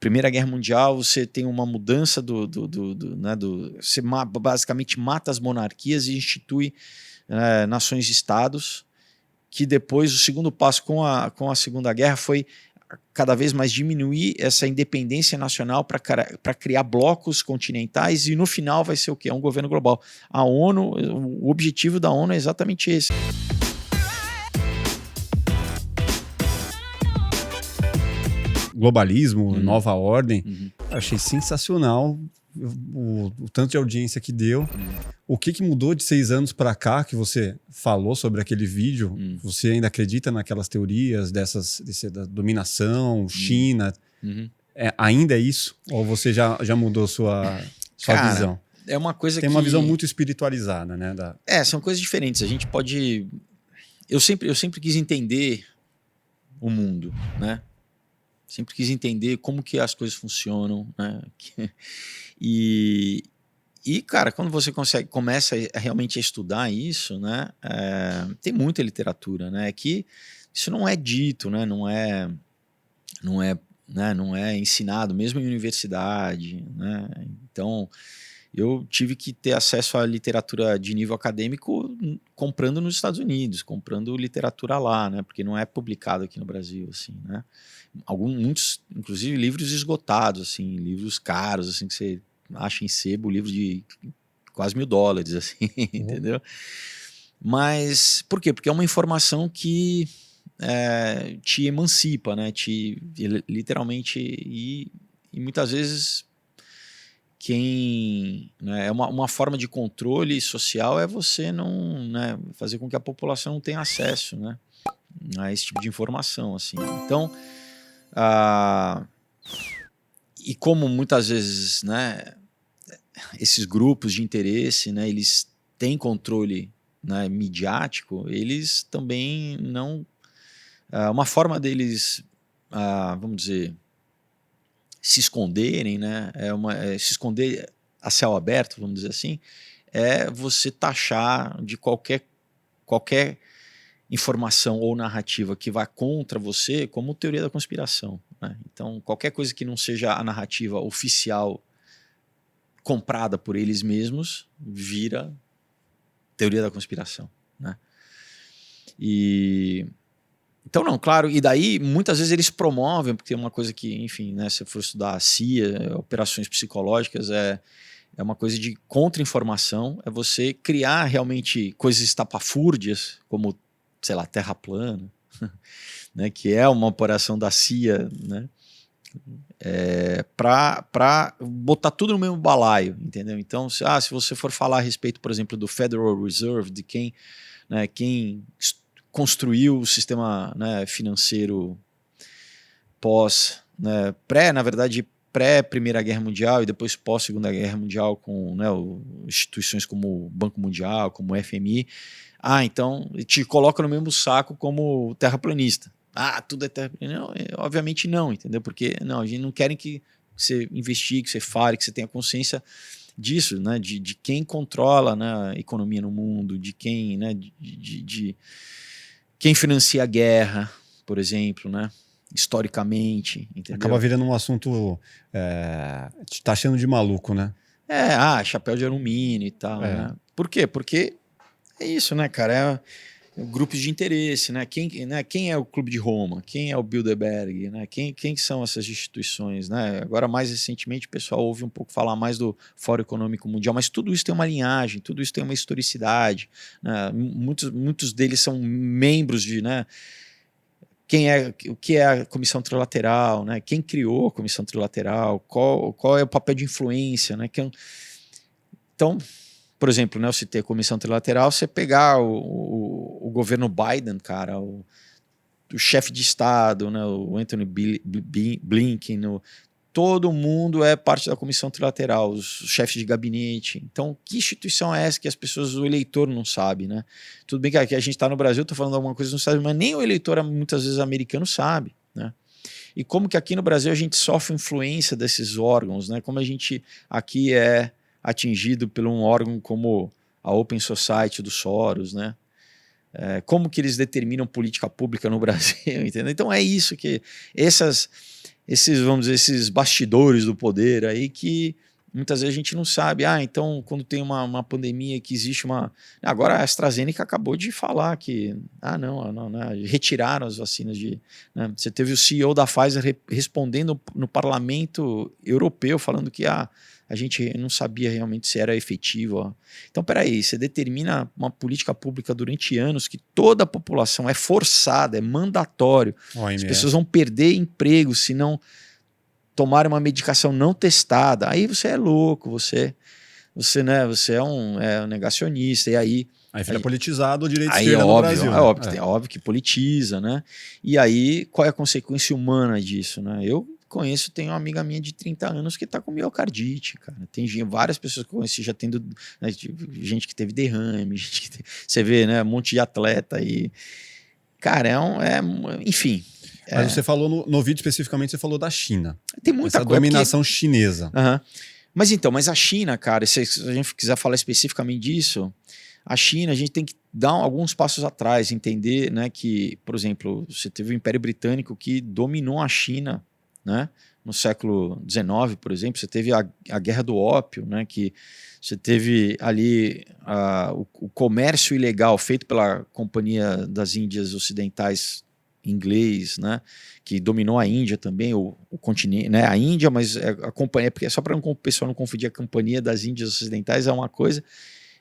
Primeira Guerra Mundial, você tem uma mudança você basicamente mata as monarquias e institui nações-estados, que depois o segundo passo com a Segunda Guerra foi cada vez mais diminuir essa independência nacional para criar blocos continentais, e no final vai ser o quê? É um governo global. A ONU, o objetivo da ONU é exatamente esse. Globalismo, nova ordem. Achei sensacional o tanto de audiência que deu. O que mudou de 6 anos para cá, que você falou sobre aquele vídeo? Você ainda acredita naquelas teorias da dominação, China? Ainda é isso? Ou você já mudou sua Cara, visão? É uma coisa Tem uma visão muito espiritualizada, né? São coisas diferentes. A gente pode... Eu sempre quis entender o mundo, né? Sempre quis entender como que as coisas funcionam, né? E, cara, quando você começa realmente a estudar isso, né? Tem muita literatura, né? Que isso não é dito, né? Não é ensinado, mesmo em universidade, né? Então, eu tive que ter acesso à literatura de nível acadêmico comprando nos Estados Unidos, comprando literatura lá, né? Porque não é publicado aqui no Brasil, assim, né? Muitos, inclusive, livros esgotados, assim, livros caros, assim, que você acha em sebo, livros de quase $1.000, assim, entendeu? Mas, por quê? Porque é uma informação que te emancipa, né? Literalmente, e muitas vezes né, é uma forma de controle social, é você não, né, fazer com que a população não tenha acesso, né, a esse tipo de informação, assim. Então, e como muitas vezes, né, esses grupos de interesse, né, eles têm controle, né, midiático, eles também não... uma forma deles, vamos dizer, se esconderem, né, se esconder a céu aberto, vamos dizer assim, é você taxar de qualquer informação ou narrativa que vá contra você como teoria da conspiração, né? Então, qualquer coisa que não seja a narrativa oficial comprada por eles mesmos vira teoria da conspiração, né? Então, não, claro, e daí muitas vezes eles promovem, porque é uma coisa que, enfim, né, se for estudar a CIA, operações psicológicas, é uma coisa de contra-informação, é você criar realmente coisas estapafúrdias, como, sei lá, terra plana, né, que é uma operação da CIA, né, para botar tudo no mesmo balaio, entendeu? Então, se você for falar a respeito, por exemplo, do Federal Reserve, de quem construiu o sistema, né, financeiro pós, né, na verdade, pré-Primeira Guerra Mundial e depois pós-Segunda Guerra Mundial, com, né, instituições como o Banco Mundial, como o FMI, então te coloca no mesmo saco como terraplanista. Tudo é terraplanista. Não, obviamente não, entendeu? Porque não, a gente não quer que você investigue, que você fale, que você tenha consciência disso, né, de quem controla, né, a economia no mundo, de quem, né, de quem financia a guerra, por exemplo, né, historicamente, entendeu? Acaba virando um assunto te taxando de maluco, né? Chapéu de alumínio e tal, né? Por quê? Porque é isso, né, cara? Grupos de interesse, né? Quem é o Clube de Roma? Quem é o Bilderberg? Né? Quem são essas instituições? Né? Agora, mais recentemente, o pessoal ouve um pouco falar mais do Fórum Econômico Mundial, mas tudo isso tem uma linhagem, tudo isso tem uma historicidade, né? Muitos deles são membros de... Né? O que é a Comissão Trilateral, né? Quem criou a Comissão Trilateral, qual é o papel de influência, né? Então, por exemplo, né, eu citei a Comissão Trilateral, você pegar o governo Biden, cara, o chefe de Estado, né, o Anthony Blinken, todo mundo é parte da Comissão Trilateral, os chefes de gabinete. Então, que instituição é essa que o eleitor não sabe, né? Tudo bem que aqui a gente está no Brasil, estou falando alguma coisa que não sabe, mas nem o eleitor, muitas vezes, americano sabe, né? E como que aqui no Brasil a gente sofre influência desses órgãos, né? Como a gente aqui é atingido por um órgão como a Open Society do Soros, né? Como que eles determinam política pública no Brasil, entendeu? Então é isso que vamos dizer, esses bastidores do poder aí que muitas vezes a gente não sabe. Então quando tem uma pandemia que existe uma... Agora a AstraZeneca acabou de falar que não, retiraram as vacinas né? Você teve o CEO da Pfizer respondendo no parlamento europeu falando que a gente não sabia realmente se era efetivo. Então, peraí, você determina uma política pública durante anos que toda a população é forçada, é mandatório. As pessoas vão perder emprego se não tomarem uma medicação não testada. Aí você é louco, você é um negacionista. E aí fica politizado o direito de esquerda no Brasil. É óbvio que politiza, né? E aí, qual é a consequência humana disso, né? Eu tenho uma amiga minha de 30 anos que está com miocardite, cara. Tem várias pessoas que eu conheci já tendo, né, gente que teve derrame, você vê, né, um monte de atleta aí. Cara, enfim. Mas você falou no vídeo especificamente, você falou da China. Tem muita coisa. Dominação chinesa. Mas a China, cara, se a gente quiser falar especificamente disso, a China, a gente tem que dar alguns passos atrás, entender, né, que, por exemplo, você teve o Império Britânico que dominou a China, né, no século XIX, por exemplo. Você teve a Guerra do Ópio, né, que você teve ali o comércio ilegal feito pela Companhia das Índias Ocidentais inglês, né, que dominou a Índia também, o continente, né, a Índia, mas a companhia, porque só para o pessoal não confundir, a Companhia das Índias Ocidentais é uma coisa,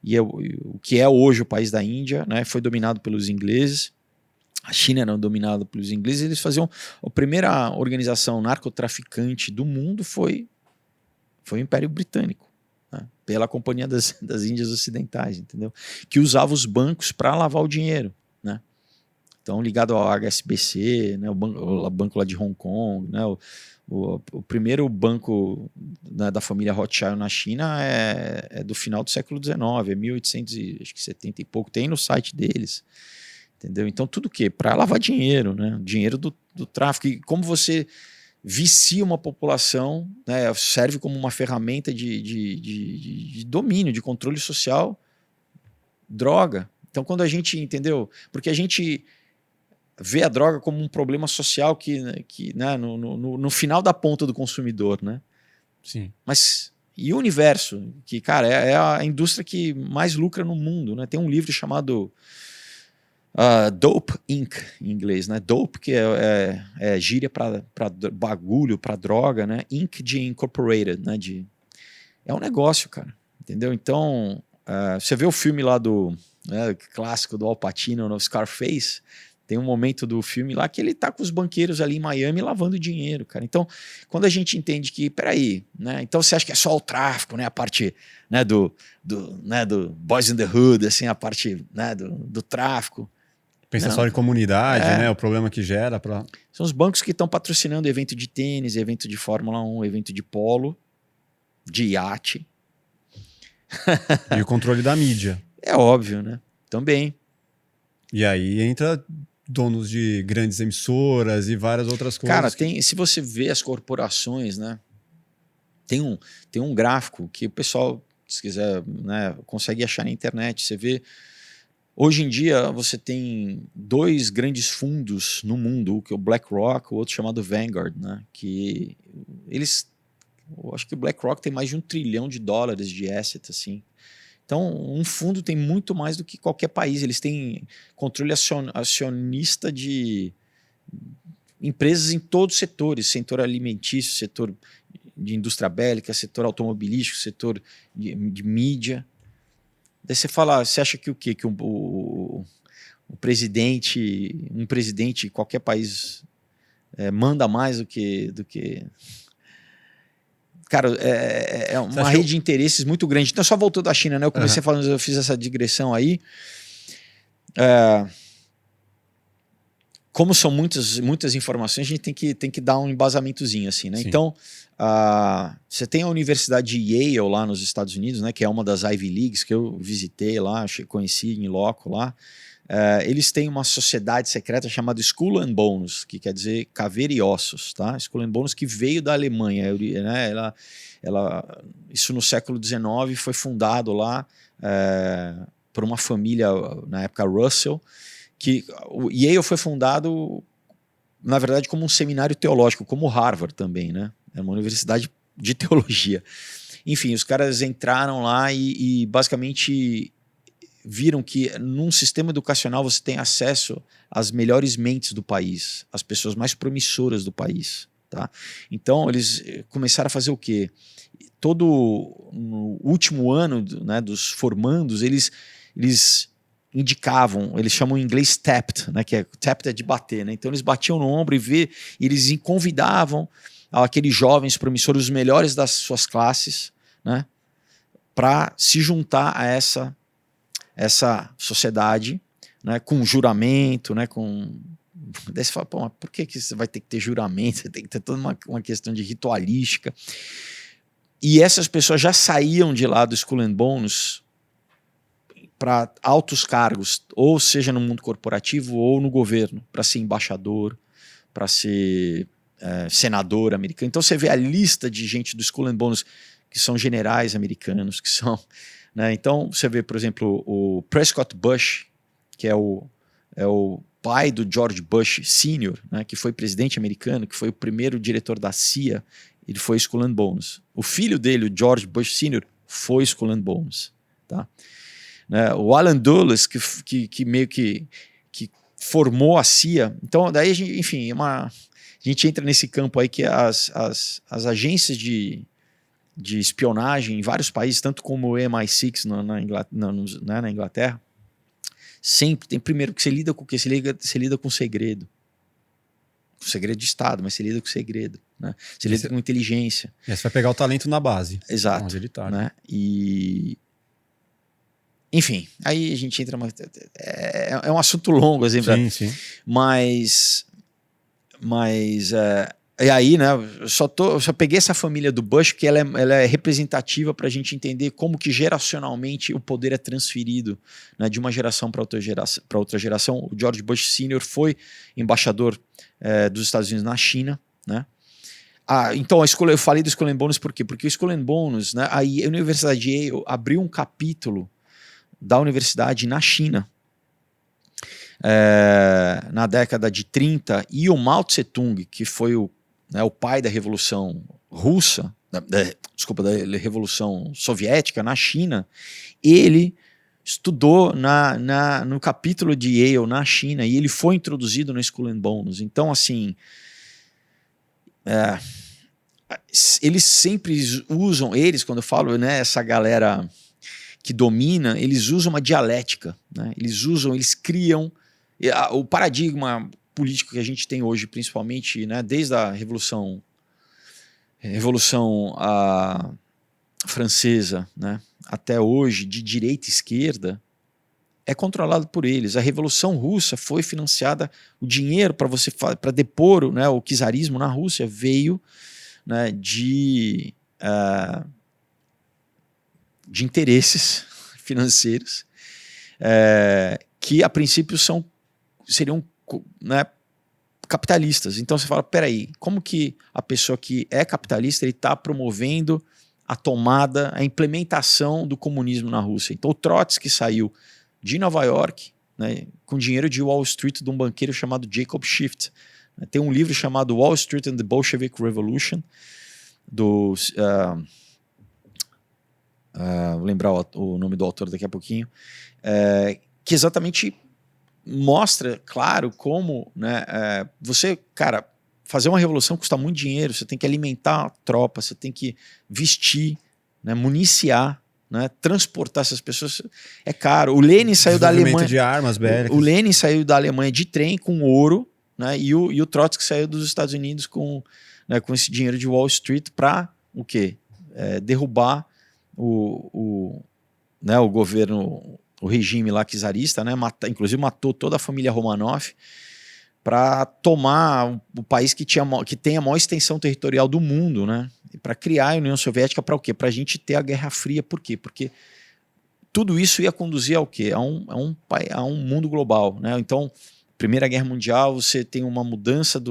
e o que é hoje o país da Índia, né, foi dominado pelos ingleses. A China era dominada pelos ingleses. Eles faziam... A primeira organização narcotraficante do mundo foi o Império Britânico, né? Pela Companhia das Índias Ocidentais, entendeu? Que usava os bancos para lavar o dinheiro, né? Então, ligado ao HSBC, né? o banco lá de Hong Kong, né? O primeiro banco, né, da família Rothschild na China é do final do século XIX, é 1870 e pouco. Tem no site deles. Entendeu? Então, tudo o quê? Para lavar dinheiro, né? Dinheiro do tráfico. E como você vicia uma população, né? Serve como uma ferramenta de domínio, de controle social, droga. Então, quando a gente, entendeu? Porque a gente vê a droga como um problema social que né? no final da ponta do consumidor, né? Sim. Mas e o universo? Que, cara, é a indústria que mais lucra no mundo, né? Tem um livro chamado... Dope Inc. em inglês, né? Dope, que é gíria para bagulho, para droga, né? Inc. de Incorporated, né? É um negócio, cara, entendeu? Então, você vê o filme lá clássico do Al Pacino, no Scarface, tem um momento do filme lá que ele tá com os banqueiros ali em Miami lavando dinheiro, cara. Então, quando a gente entende que, peraí, né? Então você acha que é só o tráfico, né? A parte, né, do Boys in the Hood, assim, a parte, né, do tráfico. Pensa só em comunidade, né? O problema que gera para... São os bancos que estão patrocinando evento de tênis, evento de Fórmula 1, evento de polo, de iate. E o controle da mídia. É óbvio, né? Também. E aí entra donos de grandes emissoras e várias outras coisas. Cara, se você vê as corporações, né? Tem um gráfico que o pessoal, se quiser, né, consegue achar na internet. Você vê... Hoje em dia, você tem dois grandes fundos no mundo, que é o BlackRock, o outro chamado Vanguard, né? Que eu acho que o BlackRock tem mais de $1 trilhão de asset, assim. Então, um fundo tem muito mais do que qualquer país. Eles têm controle acionista de empresas em todos os setores, setor alimentício, setor de indústria bélica, setor automobilístico, setor de mídia. Daí você fala, você acha que o quê? Que um presidente de qualquer país manda mais do que... Cara, é uma rede de interesses muito grande. Então, só voltando à China, né? Eu comecei falando, eu fiz essa digressão aí. Como são muitas informações, a gente tem que dar um embasamentozinho, assim, né? Sim. Então, você tem a Universidade de Yale lá nos Estados Unidos, né? Que é uma das Ivy Leagues que eu visitei lá, conheci em loco lá. Eles têm uma sociedade secreta chamada Skull and Bones, que quer dizer caveira e ossos, tá? Skull and Bones, que veio da Alemanha, né? Isso no século XIX foi fundado lá por uma família, na época Russell, que o Yale foi fundado na verdade, como um seminário teológico, como Harvard também, né? É uma universidade de teologia. Enfim, os caras entraram lá e basicamente viram que num sistema educacional você tem acesso às melhores mentes do país, às pessoas mais promissoras do país. Tá? Então, eles começaram a fazer o quê? No último ano, né, dos formandos, eles indicavam, eles chamam em inglês tapped, né, que é tapped é de bater, né? Então eles batiam no ombro e eles convidavam aqueles jovens promissores, os melhores das suas classes, né, para se juntar a essa sociedade, né, com juramento, né, com... Daí você fala, pô, mas por que você vai ter que ter juramento? Você tem que ter toda uma questão de ritualística. E essas pessoas já saíam de lá do Skull and Bones para altos cargos, ou seja no mundo corporativo ou no governo, para ser embaixador, para ser senador americano. Então você vê a lista de gente do Skull and Bones que são generais americanos, que são... Né? Então você vê, por exemplo, o Prescott Bush, que é o pai do George Bush Sr., né, que foi presidente americano, que foi o primeiro diretor da CIA, ele foi Skull and Bones. O filho dele, o George Bush Sr., foi Skull and Bones. Tá? Né, o Alan Dulles, que meio que formou a CIA. Então, daí, enfim, a gente entra nesse campo aí que as agências de espionagem em vários países, tanto como o MI6 na Inglaterra, sempre tem, primeiro, que você lida com o quê? Você lida com segredo. Com segredo de Estado, mas você lida com segredo. Né? Você lida com inteligência. E aí você vai pegar o talento na base. Exato. Onde ele tá, né? Enfim, aí a gente entra... É um assunto longo, assim. Sim. Mas e aí, né, eu só peguei essa família do Bush, que ela é representativa para a gente entender como que geracionalmente o poder é transferido, né, de uma geração para outra geração. O George Bush Sr. foi embaixador dos Estados Unidos na China, né? Então eu falei do Skull and Bones por quê? Porque o Skull and Bones, né, a Universidade de Yale abriu um capítulo da universidade na China, na década de 30, e o Mao Tse-tung, que foi o pai da Revolução Russa, da Revolução Soviética na China, ele estudou no capítulo de Yale na China e ele foi introduzido no Skull and Bones. Então, assim, eles sempre usam, quando eu falo, né, essa galera que domina, eles usam uma dialética, né? Eles criam o paradigma político que a gente tem hoje, principalmente, né, desde a Revolução Francesa, né, até hoje, de direita e esquerda, é controlado por eles. A Revolução Russa foi financiada, o dinheiro para depor, né, o czarismo na Rússia veio, né, de interesses financeiros que a princípio seriam, né, capitalistas. Então você fala, peraí, como que a pessoa que é capitalista está promovendo a tomada, a implementação do comunismo na Rússia? Então o Trotsky saiu de Nova York, né, com dinheiro de Wall Street, de um banqueiro chamado Jacob Schiff. Tem um livro chamado Wall Street and the Bolshevik Revolution, vou lembrar o nome do autor daqui a pouquinho, que exatamente mostra, claro, como, né, você, cara, fazer uma revolução custa muito dinheiro, você tem que alimentar a tropa, você tem que vestir, né, municiar, né, transportar essas pessoas, é caro. O Lenin saiu da Alemanha de armas bélicas. O Lenin saiu da Alemanha de trem com ouro, né, e o Trotsky saiu dos Estados Unidos com esse dinheiro de Wall Street para o quê? Derrubar o governo, o regime lá czarista, né, inclusive matou toda a família Romanov para tomar o país que tem a maior extensão territorial do mundo, né, para criar a União Soviética. Para o quê? Para a gente ter a Guerra Fria. Por quê? Porque tudo isso ia conduzir ao quê? A um mundo global, né? Então, Primeira Guerra Mundial, você tem uma mudança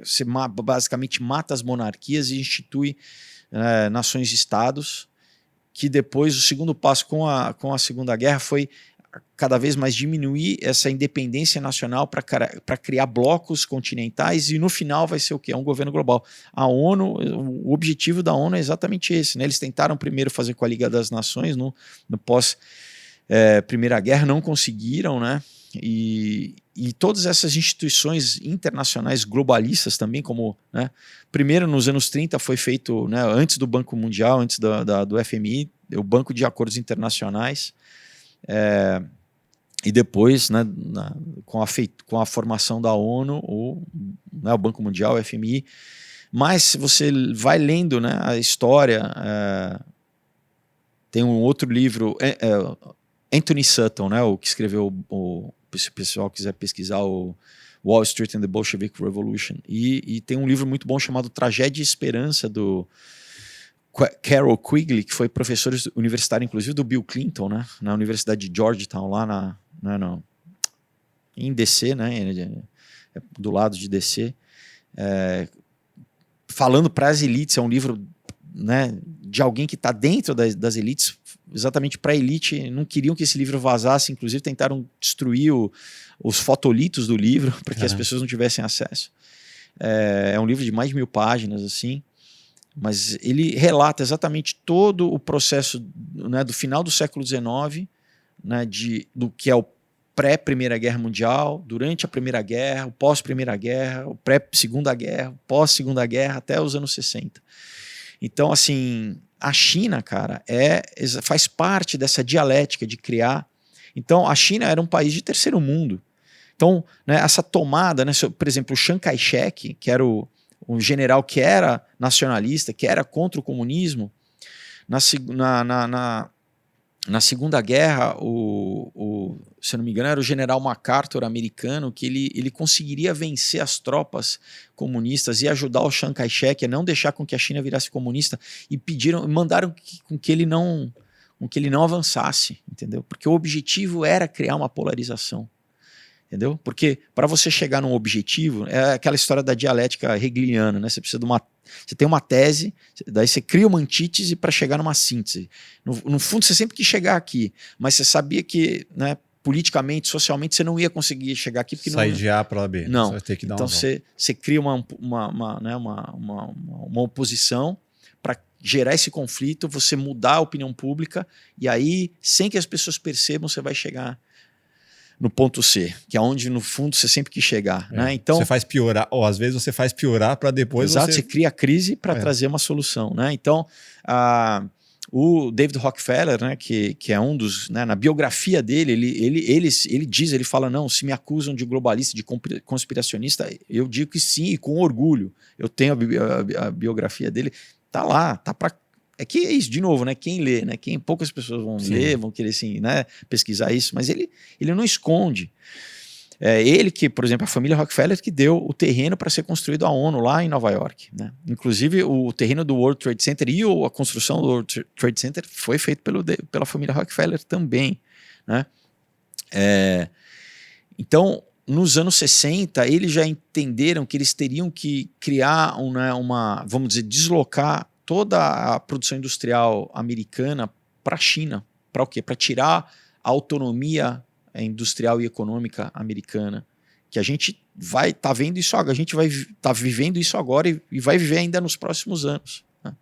você basicamente mata as monarquias e institui nações-estados, que depois, o segundo passo com a Segunda Guerra foi cada vez mais diminuir essa independência nacional para criar blocos continentais, e no final vai ser o quê? É um governo global. A ONU, o objetivo da ONU é exatamente esse, né? Eles tentaram primeiro fazer com a Liga das Nações no pós Primeira Guerra, não conseguiram, né? E todas essas instituições internacionais globalistas também, como, né, primeiro nos anos 30 foi feito, né, antes do Banco Mundial, antes do FMI, o Banco de Acordos Internacionais, e depois, né, com a formação da ONU, o Banco Mundial, o FMI. Mas se você vai lendo, né, a história, tem um outro livro, Anthony Sutton, né, o que escreveu, se o pessoal quiser pesquisar, o Wall Street and the Bolshevik Revolution, e tem um livro muito bom chamado Tragédia e Esperança, do Carol Quigley, que foi professor universitário, inclusive, do Bill Clinton, né, na Universidade de Georgetown, lá em DC, né, do lado de DC, falando para as elites. É um livro, né, de alguém que está dentro das elites, exatamente para a elite. Não queriam que esse livro vazasse, inclusive tentaram destruir os fotolitos do livro para que as pessoas não tivessem acesso. É um livro de mais de 1000 páginas, assim, mas ele relata exatamente todo o processo, né, do final do século XIX, né, do que é o pré-Primeira Guerra Mundial, durante a Primeira Guerra, o pós-Primeira Guerra, o pré-Segunda Guerra, o pós-Segunda Guerra, até os anos 60. Então, assim, a China, cara, faz parte dessa dialética de criar. Então, a China era um país de terceiro mundo. Então, né, essa tomada, né, por exemplo, o Chiang Kai-shek, que era o general que era nacionalista, que era contra o comunismo, na Segunda Guerra, se eu não me engano, era o general MacArthur americano, que ele conseguiria vencer as tropas comunistas e ajudar o Chiang Kai-shek a não deixar com que a China virasse comunista, e mandaram com que ele não avançasse, entendeu? Porque o objetivo era criar uma polarização, entendeu? Porque para você chegar num objetivo, é aquela história da dialética hegeliana, né? Você precisa você tem uma tese, daí você cria uma antítese para chegar numa síntese. No fundo, você sempre quis chegar aqui, mas você sabia que, né, politicamente, socialmente, você não ia conseguir chegar aqui. Porque sair de A para B. Não. Você vai ter que dar então você cria uma oposição para gerar esse conflito, você mudar a opinião pública, e aí, sem que as pessoas percebam, você vai chegar no ponto C, que é onde, no fundo, você sempre quis chegar. Né? Então, você faz piorar, ou às vezes você faz piorar para depois você cria a crise para trazer uma solução. Né? Então, o David Rockefeller, né, que é um dos... Né, na biografia dele, ele fala, não, se me acusam de globalista, de conspiracionista, eu digo que sim, e com orgulho. Eu tenho a biografia dele, tá lá, tá para... É que é isso, de novo, né? Quem lê, né? Poucas pessoas vão ler, vão querer assim, né, pesquisar isso, mas ele não esconde. Ele que, por exemplo, a família Rockefeller que deu o terreno para ser construído a ONU lá em Nova York. Né? Inclusive, o terreno do World Trade Center e a construção do World Trade Center foi feito pela família Rockefeller também. Né? Então, nos anos 60, eles já entenderam que eles teriam que criar vamos dizer, deslocar toda a produção industrial americana para a China. Para o quê? Para tirar a autonomia industrial e econômica americana, que a gente vai estar vendo isso agora, a gente vai estar vivendo isso agora e vai viver ainda nos próximos anos. Né?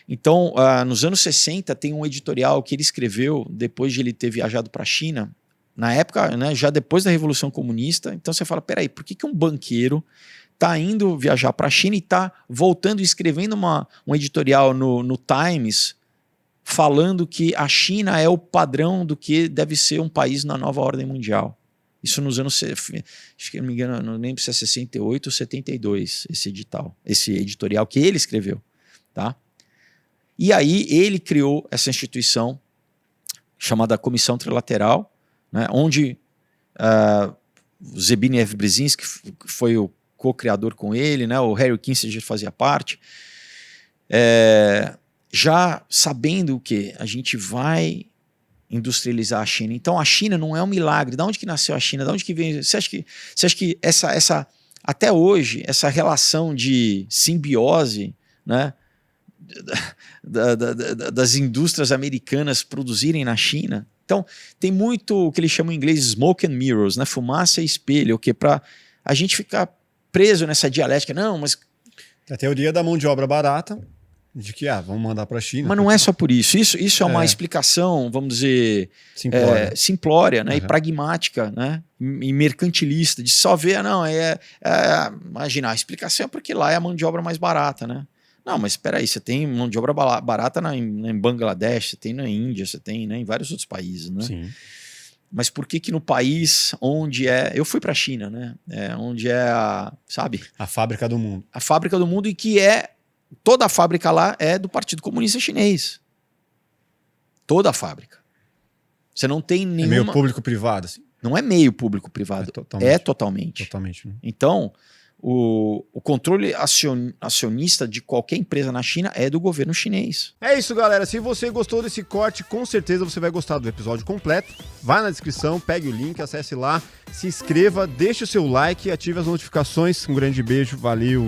Então, nos anos 60, tem um editorial que ele escreveu depois de ele ter viajado para a China, na época, né, já depois da Revolução Comunista. Então você fala, peraí, por que um banqueiro está indo viajar para a China e está voltando e escrevendo um editorial no Times falando que a China é o padrão do que deve ser um país na nova ordem mundial? Isso nos anos, acho que não me engano, não lembro se é 68 ou 72, esse editorial que ele escreveu. Tá? E aí ele criou essa instituição chamada Comissão Trilateral, né, onde Zbigniew Brzezinski foi o co-criador com ele, né, o Harry Kissinger fazia parte, já sabendo que a gente vai industrializar a China. Então a China não é um milagre. Da onde que nasceu a China? Da onde que vem? Você acha que essa até hoje essa relação de simbiose, né, das indústrias americanas produzirem na China, Então, tem muito o que eles chamam em inglês smoke and mirrors, né? Fumaça e espelho, que para a gente ficar preso nessa dialética. Não, mas... A teoria da mão de obra barata, de que vamos mandar para a China. Mas não é só por isso. Isso é uma explicação, vamos dizer, simplória, né? E pragmática, né? E mercantilista, de só ver, imagina, a explicação é porque lá é a mão de obra mais barata, né? Não, mas espera aí, você tem mão de obra barata em Bangladesh, você tem na Índia, você tem, né, em vários outros países, né? Sim. Mas por que no país onde eu fui para a China, né? Onde é a fábrica do mundo. A fábrica do mundo, e que toda a fábrica lá é do Partido Comunista Chinês. Toda a fábrica. Você não tem nenhuma... É meio público-privado, assim? Não é meio público-privado, é totalmente. Totalmente. Né? Então, o controle acionista de qualquer empresa na China é do governo chinês. É isso, galera. Se você gostou desse corte, com certeza você vai gostar do episódio completo. Vai na descrição, pegue o link, acesse lá, se inscreva, deixe o seu like e ative as notificações. Um grande beijo, valeu!